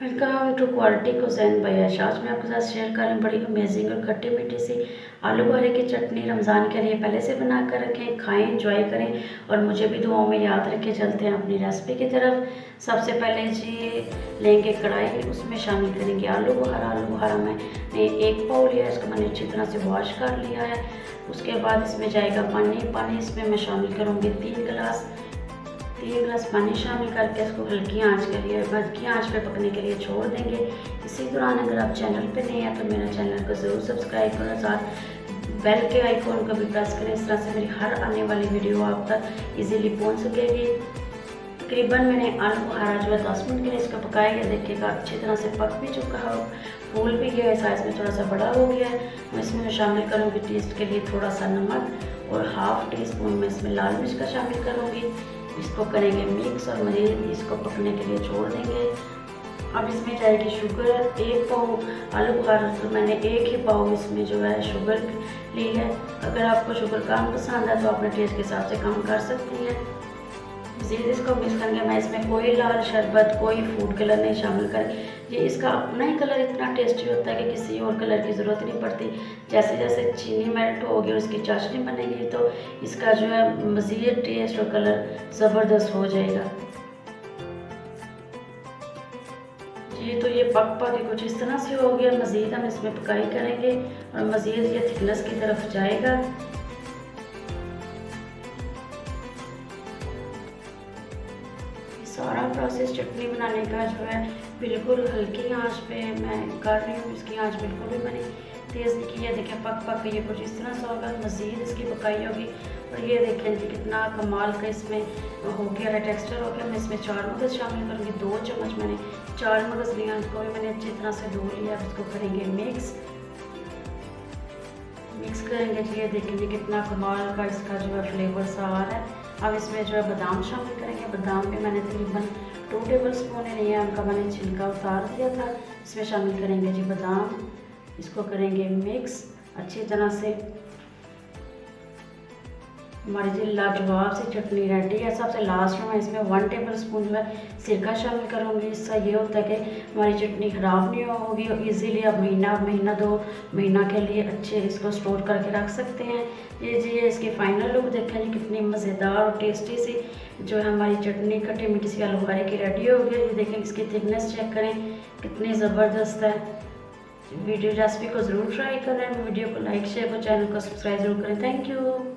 Welcome to quality cuisine by Ayesha. आज मैं आपके साथ शेयर कर रही हूँ बड़ी अमेजिंग और खट्टी मीठी सी आलू बुखारे की चटनी। रमज़ान के लिए पहले से बना कर रखें, खाएं, एंजॉय करें और मुझे भी दुआओं में याद रखें। चलते हैं अपनी रेसिपी की तरफ। सबसे पहले जी लेंगे कढ़ाई, उसमें शामिल करेंगे आलू बुखारा। आलू बुखारा मैंने 1 पाव लिया, इसको मैंने अच्छी तरह से वॉश कर लिया है। उसके बाद इसमें जाएगा पानी इसमें मैं शामिल करूँगी 3 गिलास पानी शामिल करके इसको हल्की आंच पे पकने के लिए छोड़ देंगे। इसी दौरान अगर आप चैनल पे नए हैं तो मेरा चैनल को ज़रूर सब्सक्राइब करें, साथ बेल के आइकॉन को भी प्रेस करें। इस तरह से मेरी हर आने वाली वीडियो आप तक इजीली पहुंच सकेगी। तकरीबन मैंने आलू बुखारा जो है 10 मिनट के लिए इसको पकाया है। देखिएगा अच्छी तरह से पक भी चुका है, फूल भी गया है, साइज़ में थोड़ा सा बड़ा हो गया है। मैं इसमें शामिल करूँगी टेस्ट के लिए थोड़ा सा नमक और हाफ़ टी स्पून में इसमें लाल मिर्च का शामिल करूँगी। इसको करेंगे मिक्स और मज़ीद इसको पकने के लिए छोड़ देंगे। अब इसमें जाएगी शुगर। 1 पाव आलू बुखारा तो मैंने 1 ही पाव इसमें जो है शुगर ली है। अगर आपको शुगर कम पसंद है तो अपने टेस्ट के हिसाब से कम कर सकती हैं। मज़ीद इसको मिक्स करेंगे। मैं इसमें कोई लाल शरबत, कोई फूड कलर नहीं शामिल करें। ये इसका अपना ही कलर इतना टेस्टी होता है कि किसी और कलर की ज़रूरत नहीं पड़ती। जैसे जैसे चीनी मेल्ट होगी और इसकी चाशनी बनेगी तो इसका जो है मज़ीद टेस्ट और कलर ज़बरदस्त हो जाएगा। जी तो ये पक के कुछ इस तरह से हो गया। मज़ीद हम इसमें पकाई करेंगे और मज़ीद ये थिकनेस की तरफ जाएगा। सारा प्रोसेस चटनी बनाने का जो है बिल्कुल हल्की आंच पे मैं कर रही हूँ। इसकी आंच बिल्कुल भी मैंने तेज़ नहीं की है। देखिए पक के ये कुछ इस तरह से होगा। मज़ीद इसकी पकाई होगी और ये देखें जी कितना कमाल का इसमें हो गया है, टेक्सचर हो गया। मैं इसमें 4 मगज़ शामिल करूँगी। 2 चम्मच मैंने 4 मगज़ लिया, उसको भी मैंने अच्छी तरह से धो लिया। इसको करेंगे मिक्स करेंगे। ये देखेंगे कितना कमाल का इसका जो है फ्लेवर सा आ रहा है। अब इसमें जो है बादाम शामिल करेंगे। बादाम भी मैंने तकरीबन 2 टेबल स्पून नहीं है, उनका मैंने छिलका उतार दिया था। इसमें शामिल करेंगे जी बादाम। इसको करेंगे मिक्स अच्छी तरह से। हमारी जी लाजवाब सी चटनी रेडी है। सबसे लास्ट में मैं इसमें 1 टेबल स्पून जो है सिरका शामिल करूँगी। इससे ये होता है कि हमारी चटनी ख़राब नहीं होगी और इजीली आप महीना 2 महीना के लिए अच्छे इसको स्टोर करके रख सकते हैं। ये जी ये इसकी फाइनल लुक देखें जी कितनी मज़ेदार और टेस्टी सी जो है हमारी चटनी खट्टी मीठी सी आलू बुखारे की रेडी हो गई। ये देखें इसकी थिकनेस चेक करें कितनी ज़बरदस्त है। वीडियो रेसिपी को ज़रूर ट्राई करें। वीडियो को लाइक शेयर और चैनल को सब्सक्राइब ज़रूर करें। Thank you.